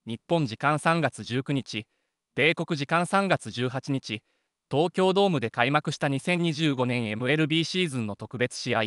日本時間3月19日、米国時間3月18日、東京ドームで開幕した2025年 MLB シーズンの特別試合、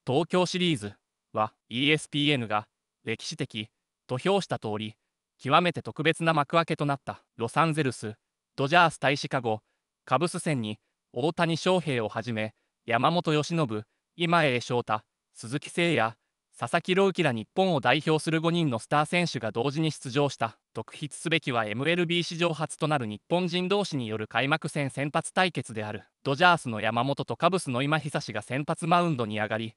東京シリーズは Espn が歴史的と評した通り、極めて特別な幕開けとなったロサンゼルス、ドジャース対シカゴ、カブス戦に大谷翔平をはじめ、山本由伸、今永昇太、鈴木誠也、佐々木朗希ら日本を代表する5人のスター選手が同時に出場した。特筆すべきは MLB 史上初となる日本人同士による開幕戦先発対決である。ドジャースの山本とカブスの今永が先発マウンドに上がり、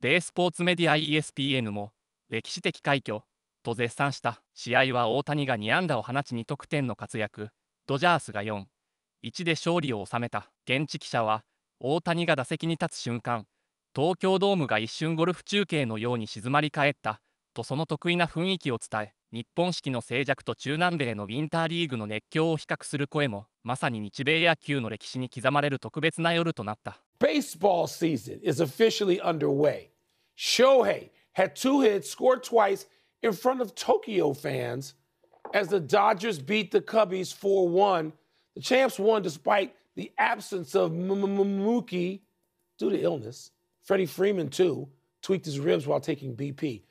米スポーツメディア Espn も歴史的快挙と絶賛した。試合は大谷が2安打を放ち2得点の活躍、ドジャースが4-1で勝利を収めた。現地記者は、大谷が打席に立つ瞬間、東京ドームが一瞬ゴルフ中継のように静まり返ったとその得意な雰囲気を伝え、日本式の静寂と中南米のウィンターリーグの熱狂を比較する声も、まさに日米野球の歴史に刻まれる特別な夜となった。 Baseball season is officially underway. Shohei had 2 hits, scored twice in front of Tokyo fans as the Dodgers beat the Cubbies 4-1. The champs won despite the absence of Mookie due to illness. Freddie Freeman, too, tweaked his ribs while taking BP.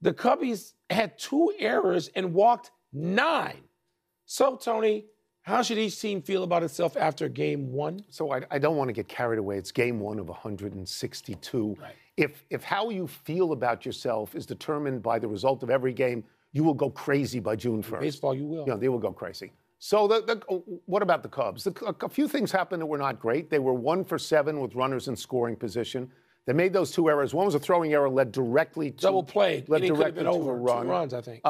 The Cubbies had 2 errors and walked 9. So, Tony, how should each team feel about itself after game 1? So I don't want to get carried away. It's game 1 of 162. Right. If how you feel about yourself is determined by the result of every game, you will go crazy by June 1st. In baseball, you will. Yeah, they will go crazy. So what about the Cubs? A few things happened that were not great. They were 1 for 7 with runners in scoring position. They made those 2 errors. One was a throwing error, led directly to double play. Led it directly been to over a run. 2 runs, I think.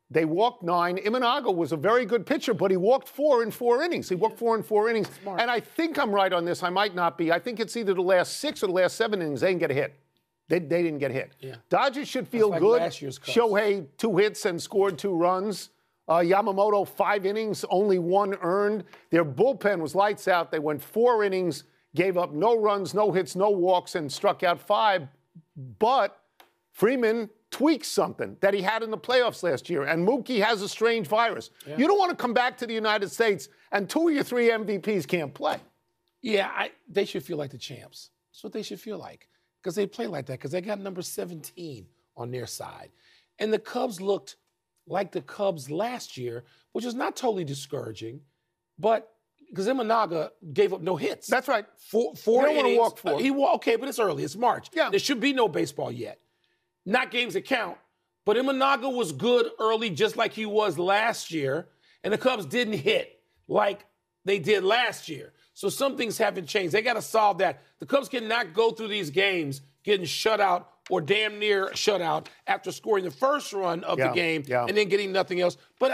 They walked 9. Imanaga was a very good pitcher, but he walked 4 in 4 innings. He walked 4 in 4 innings. Smart. And I think I'm right on this. I might not be. I think it's either the last 6 or the last 7 innings. They didn't get a hit. They didn't get hit. Yeah. Dodgers should feel like good. Last year's Cubs. Shohei, 2 hits and scored 2 runs. Yamamoto, 5 innings, only 1 earned. Their bullpen was lights out. They went 4 innings, gave up no runs, no hits, no walks, and struck out 5. But Freeman tweaks something that he had in the playoffs last year, and Mookie has a strange virus. Yeah. You don't want to come back to the United States and 2 of your 3 MVPs can't play. Yeah, they should feel like the champs. That's what they should feel like, because they play like that, because they got number 17 on their side. And the Cubs looked like the Cubs last year, which is not totally discouraging, but because Imanaga gave up no hits. That's right. 4 innings. He walk 4. Okay, but it's early. It's March. Yeah. There should be no baseball yet. Not games that count. But Imanaga was good early, just like he was last year, and the Cubs didn't hit like they did last year. So some things haven't changed. They got to solve that. The Cubs cannot go through these games getting shut out or damn near shut out after scoring the first run of the game and then getting nothing else. But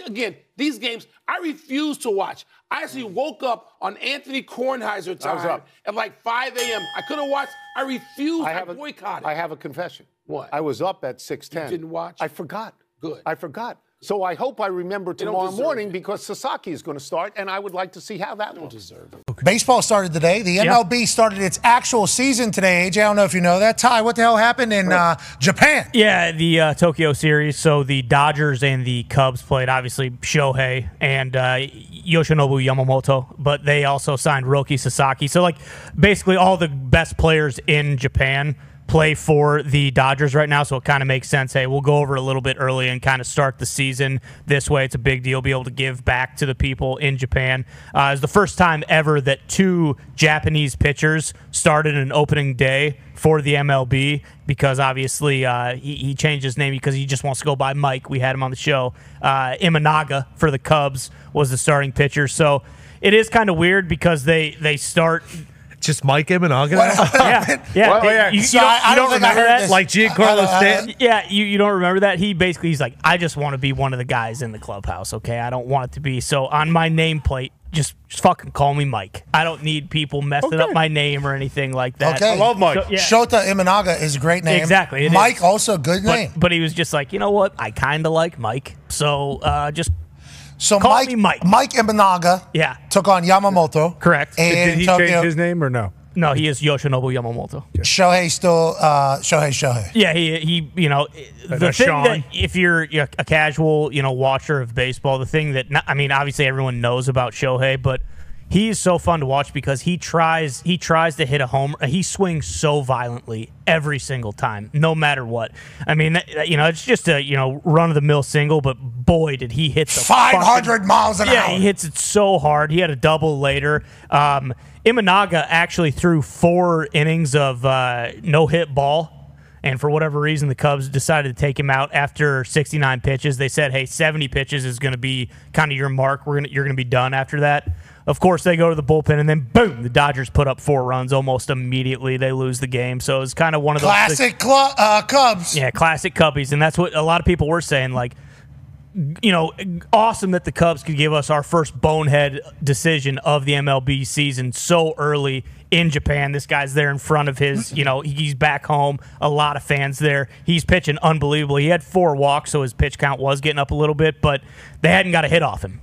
again, these games, I refuse to watch. I actually woke up on Anthony Kornheiser time at like 5 a.m. I couldn't watch. I refused. I boycotted. I have a confession. What? I was up at 6:10. You didn't watch? I forgot. Good. I forgot. So I hope I remember tomorrow morning because Sasaki is going to start, and I would like to see how that looks. Okay. Baseball started today. The MLB started its actual season today. AJ, I don't know if you know that. Ty, what the hell happened in Japan? Yeah, the Tokyo series. So the Dodgers and the Cubs played, obviously, Shohei and Yoshinobu Yamamoto, but they also signed Roki Sasaki. So, like, basically all the best players in Japan play for the Dodgers right now, so it kind of makes sense. Hey, we'll go over a little bit early and kind of start the season this way. It's a big deal, be able to give back to the people in Japan. It's the first time ever that 2 Japanese pitchers started an opening day for the MLB because obviously he changed his name because he just wants to go by Mike. We had him on the show. Imanaga for the Cubs was the starting pitcher. So it is kind of weird because they start – just Mike Imanaga? Yeah. You don't remember that? Like Giancarlo Stanton? Yeah, you don't remember that? He's like, I just want to be one of the guys in the clubhouse, okay? I don't want it to be. So on my nameplate, just fucking call me Mike. I don't need people messing up my name or anything like that. Okay. I love Mike. So, Shota Imanaga is a great name. Exactly. Mike, also a good name. But he was just like, you know what? I kind of like Mike. So just So Call Mike Imanaga took on Yamamoto. Correct. Did he change his name or no? No, he is Yoshinobu Yamamoto. Shohei still Shohei. Yeah, he the thing Sean. that if you're a casual, watcher of baseball, the thing that obviously everyone knows about Shohei, but he is so fun to watch because he tries to hit a home. He swings so violently every single time, no matter what. I mean, it's just a run of the mill single, but boy, did he hit the 500 miles an hour. Yeah, he hits it so hard. He had a double later. Imanaga actually threw 4 innings of no-hit ball. And for whatever reason, the Cubs decided to take him out after 69 pitches. They said, hey, 70 pitches is going to be kind of your mark. You're going to be done after that. Of course, they go to the bullpen, and then, boom, the Dodgers put up 4 runs almost immediately. They lose the game. So it was kind of one of those... Classic Cubs. Yeah, classic Cubbies. And that's what a lot of people were saying, awesome that the Cubs could give us our first bonehead decision of the MLB season so early in Japan. This guy's there in front of his, he's back home. A lot of fans there. He's pitching unbelievably. He had 4 walks, so his pitch count was getting up a little bit, but they hadn't got a hit off him,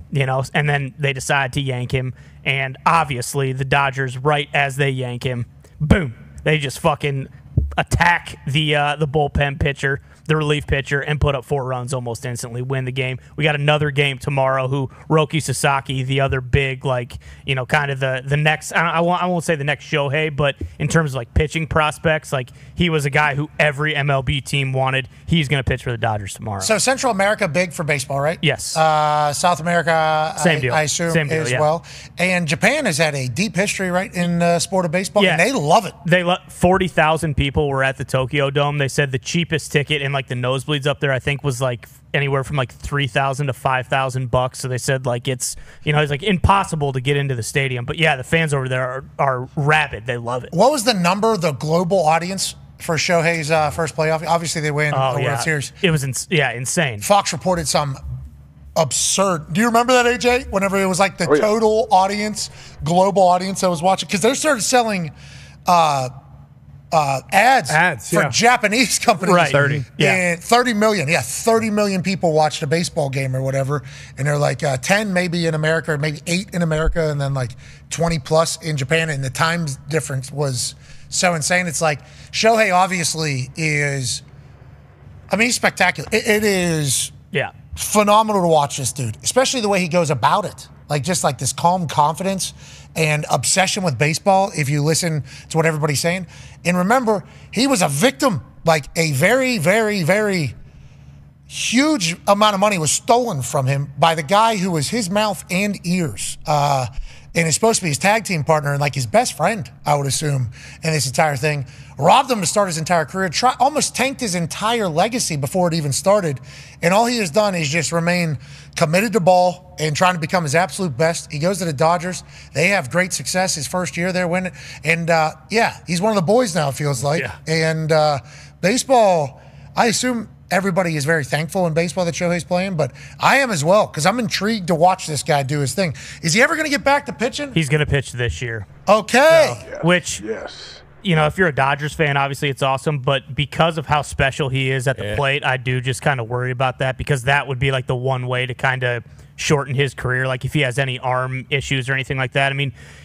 and then they decided to yank him. And obviously, the Dodgers, right as they yank him, boom, they just fucking attack the bullpen pitcher, the relief pitcher, and put up 4 runs almost instantly, win the game. We got another game tomorrow who Roki Sasaki, the other big, kind of the next, I won't say the next Shohei, but in terms of pitching prospects, he was a guy who every MLB team wanted. He's going to pitch for the Dodgers tomorrow. So Central America big for baseball, right? Yes. South America, Same deal. I assume, Same deal, as yeah. well. And Japan has had a deep history, right, in sport of baseball, Yeah. and they love it. 40,000 people were at the Tokyo Dome. They said the cheapest ticket in the nosebleeds up there, I think, was anywhere from $3,000 to $5,000. So they said it's it's impossible to get into the stadium. But yeah, the fans over there are rabid. They love it. What was the number, the global audience for Shohei's first playoff? Obviously, they win the World Series. It was insane. Fox reported some absurd. Do you remember that, AJ? Whenever it was the total audience, global audience that was watching, because they started selling ads for Japanese companies. Right. 30. Yeah. And 30 million. Yeah, 30 million people watched a baseball game or whatever. And they're 10 maybe in America, or maybe 8 in America, and then 20 plus in Japan. And the time difference was so insane. It's Shohei obviously is, he's spectacular. It is phenomenal to watch this dude, especially the way he goes about it. Just this calm confidence and obsession with baseball, if you listen to what everybody's saying. And remember, he was a victim. A very, very, very huge amount of money was stolen from him by the guy who was his mouth and ears. And is supposed to be his tag team partner and his best friend, I would assume, in this entire thing. Robbed him to start his entire career, almost tanked his entire legacy before it even started. And all he has done is just remain committed to ball and trying to become his absolute best. He goes to the Dodgers. They have great success his first year there, winning. And, he's one of the boys now, it feels like. Yeah. And baseball, I assume everybody is very thankful in baseball that Shohei's playing, but I am as well, because I'm intrigued to watch this guy do his thing. Is he ever going to get back to pitching? He's going to pitch this year. Okay. So, which, if you're a Dodgers fan, obviously it's awesome, but because of how special he is at the plate, I do just kind of worry about that, because that would be the one way to kind of shorten his career, if he has any arm issues or anything like that.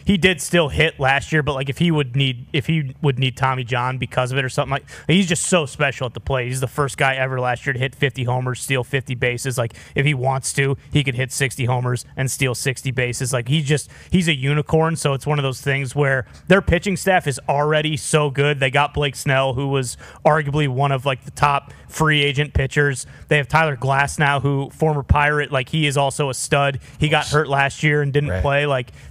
He did still hit last year, but if he would need Tommy John because of it or something, he's just so special at the plate. He's the first guy ever last year to hit 50 homers, steal 50 bases. If he wants to, he could hit 60 homers and steal 60 bases. He's a unicorn. So it's one of those things where their pitching staff is already so good. They got Blake Snell, who was arguably one of the top free agent pitchers. They have Tyler Glass now, who former Pirate, he is also a stud. He got hurt last year and didn't play.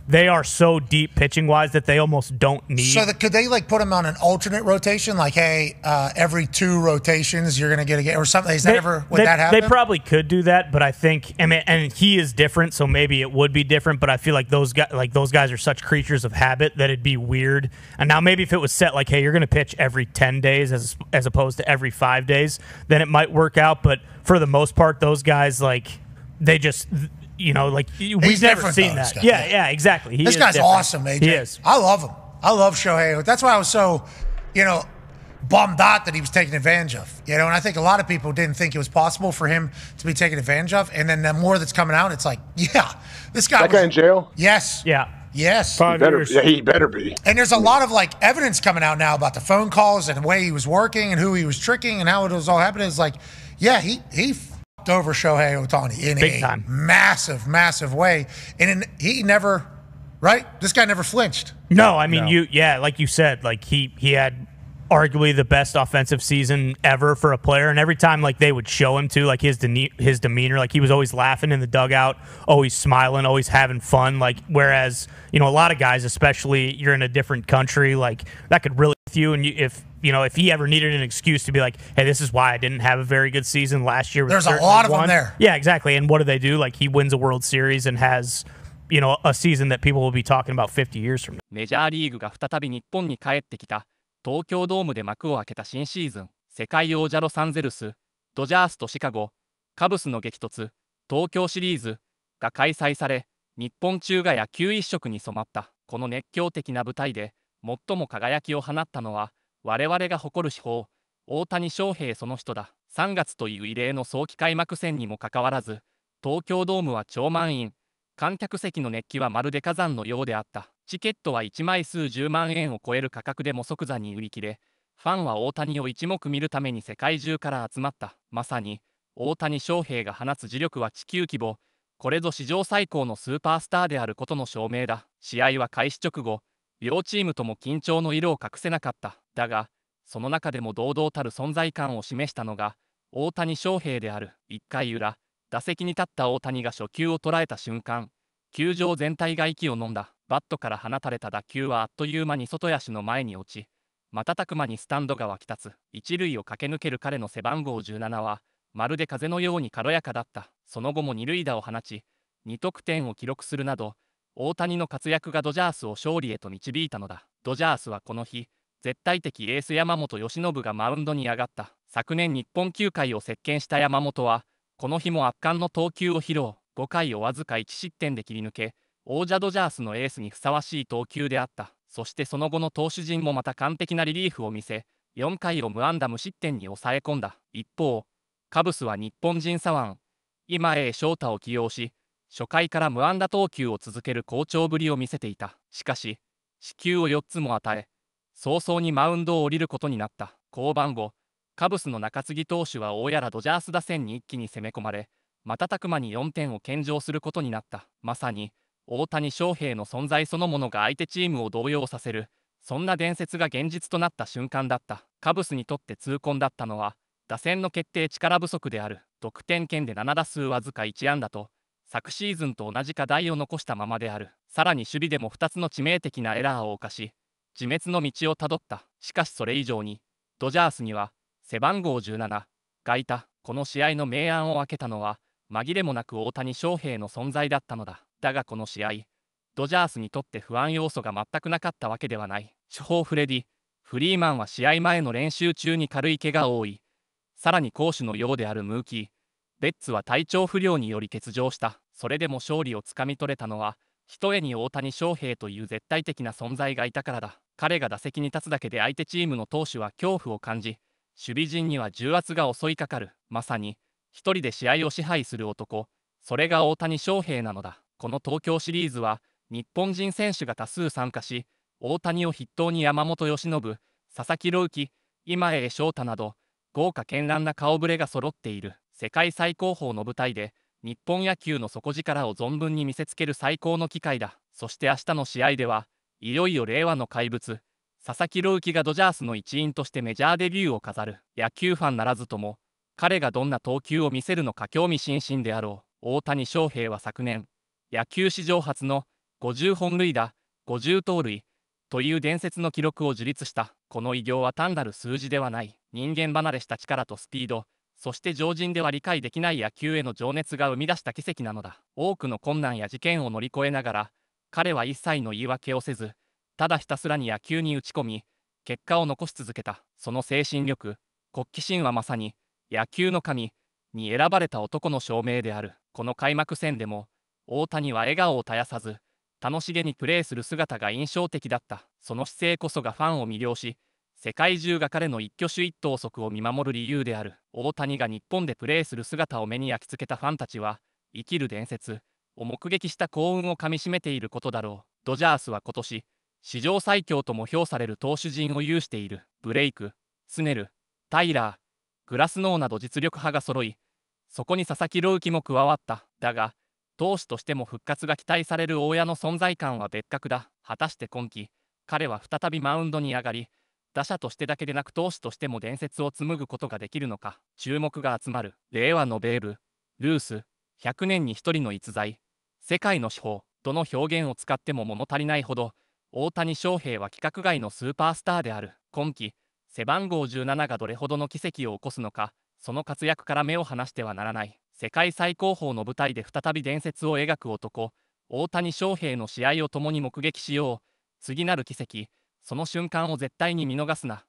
They are so deep pitching wise that they almost don't need. So could they put him on an alternate rotation? Hey, every 2 rotations you're going to get a game or something? Is that would that happen? They probably could do that, but I think, and he is different, so maybe it would be different. But I feel those guys are such creatures of habit that it'd be weird. And now maybe if it was set hey, you're going to pitch every 10 days as opposed to every 5 days, then it might work out. But for the most part, those guys they just. We've never seen that. Yeah, exactly. This guy's awesome, AJ. He is. I love him. I love Shohei. That's why I was so, bummed out that he was taken advantage of. And I think a lot of people didn't think it was possible for him to be taken advantage of. And then the more that's coming out, it's this guy. That guy in jail? Yes. Yeah. Yes. 5 years. Yeah, he better be. And there's a lot of like evidence coming out now about the phone calls and the way he was working and who he was tricking and how it was all happening. It's like, yeah, he f***ed over Shohei Ohtani in Big a time. massive way. And he never, right? This guy never flinched. No, I mean, like you said, like he had arguably the best offensive season ever for a player, and every time like they would show him to like his demeanor, like he was always laughing in the dugout, always smiling, always having fun. Like whereas a lot of guys, especially you're in a different country, like that could really with you. And if he ever needed an excuse to be like, hey, this is why I didn't have a very good season last year. There's a lot of them there. Yeah, exactly. And what do? Like he wins a World Series and has a season that people will be talking about 50 years from now. メジャーリーグが再び日本に帰ってきた。東京ドームで幕を開けた新シーズン、世界王者ロサンゼルス、ドジャースとシカゴ、カブスの激突、東京シリーズが開催され、日本中が野球一色に染まった。この熱狂的な舞台で最も輝きを放ったのは、我々が誇る至宝、大谷翔平その人だ。3月という異例の早期開幕戦にもかかわらず、東京ドームは超満員。観客席の熱気はまるで火山のようであった。チケットは1枚数10万円を超える価格でも即座に売り切れ、ファンは大谷を一目見るために世界中から集まった。まさに大谷翔平が放つ磁力は地球規模。これぞ史上最高のスーパースターであることの証明だ。試合は開始直後、両チームとも緊張の色を隠せなかった。だがその中でも堂々たる存在感を示したのが大谷翔平である。1回裏、打席に立った大谷が初球を捉えた瞬間、球場全体が息を飲んだ。バットから放たれた打球はあっという間に外野手の前に落ち、瞬く間にスタンドが沸き立つ。一塁を駆け抜ける彼の背番号17はまるで風のように軽やかだった。その後も二塁打を放ち、2得点を記録するなど、大谷の活躍がドジャースを勝利へと導いたのだ。ドジャースはこの日、絶対的エース山本由伸がマウンドに上がった。昨年日本球界を席巻した山本は、この日も圧巻の投球を披露。5回をわずか1失点で切り抜け、王者ドジャースのエースにふさわしい投球であった。そしてその後の投手陣もまた完璧なリリーフを見せ、4回を無安打無失点に抑え込んだ。一方、カブスは日本人左腕、今永昇太を起用し、初回から無安打投球を続ける好調ぶりを見せていた。しかし、四球を4つも与え、早々にマウンドを降りることになった。降板後、カブスの中継ぎ投手は大やらドジャース打線に一気に攻め込まれ、瞬く間に4点を献上することになった。まさに大谷翔平の存在そのものが相手チームを動揺させる、そんな伝説が現実となった瞬間だった。カブスにとって痛恨だったのは打線の決定力不足である。得点圏で7打数わずか1安打と昨シーズンと同じ課題を残したままである。さらに守備でも2つの致命的なエラーを犯し、自滅の道をたどった。しかしそれ以上にドジャースには背番号17がいた。この試合の明暗を分けたのは紛れもなく大谷翔平の存在だったのだ。だがこの試合、ドジャースにとって不安要素が全くなかったわけではない。主砲フレディ・フリーマンは試合前の練習中に軽い怪我を負い、さらに攻守のようであるムーキー・ベッツは体調不良により欠場した。それでも勝利をつかみ取れたのは、ひとえに大谷翔平という絶対的な存在がいたからだ。彼が打席に立つだけで相手チームの投手は恐怖を感じ、守備陣には重圧が襲いかかる。まさに一人で試合を支配する男、それが大谷翔平なのだ。この東京シリーズは日本人選手が多数参加し、大谷を筆頭に山本由伸、佐々木朗希、今永昇太など豪華絢爛な顔ぶれが揃っている。世界最高峰の舞台で日本野球の底力を存分に見せつける最高の機会だ。そして明日の試合ではいよいよ令和の怪物佐々木朗希がドジャースの一員としてメジャーデビューを飾る。野球ファンならずとも彼がどんな投球を見せるのか興味津々であろう。大谷翔平は昨年野球史上初の50本塁打50盗塁という伝説の記録を樹立した。この偉業は単なる数字ではない。人間離れした力とスピード、そして常人では理解できない野球への情熱が生み出した奇跡なのだ。多くの困難や事件を乗り越えながら彼は一切の言い訳をせず、ただひたすらに野球に打ち込み結果を残し続けた。その精神力、国旗心はまさに野球の神に選ばれた男の証明である。この開幕戦でも大谷は笑顔を絶やさず楽しげにプレーする姿が印象的だった。その姿勢こそがファンを魅了し、世界中が彼の一挙手一投足を見守る理由である。大谷が日本でプレーする姿を目に焼き付けたファンたちは、生きる伝説を目撃した幸運をかみしめていることだろドジャースは今年、史上最強とも評される投手陣を有している。ブレイク、スネル、タイラー、グラスノーなど実力派が揃い、そこに佐々木朗希も加わった。だが、投手としても復活が期待される大谷の存在感は別格だ。果たして今季、彼は再びマウンドに上がり、打者としてだけでなく投手としても伝説を紡ぐことができるのか。注目が集まる。令和のベーブ・ルース、100年に1人の逸材、世界の至宝、どの表現を使っても物足りないほど、大谷翔平は規格外のスーパースターである。今季、背番号17がどれほどの奇跡を起こすのか、その活躍から目を離してはならない。世界最高峰の舞台で再び伝説を描く男、大谷翔平の試合を共に目撃しよう。次なる奇跡、その瞬間を絶対に見逃すな。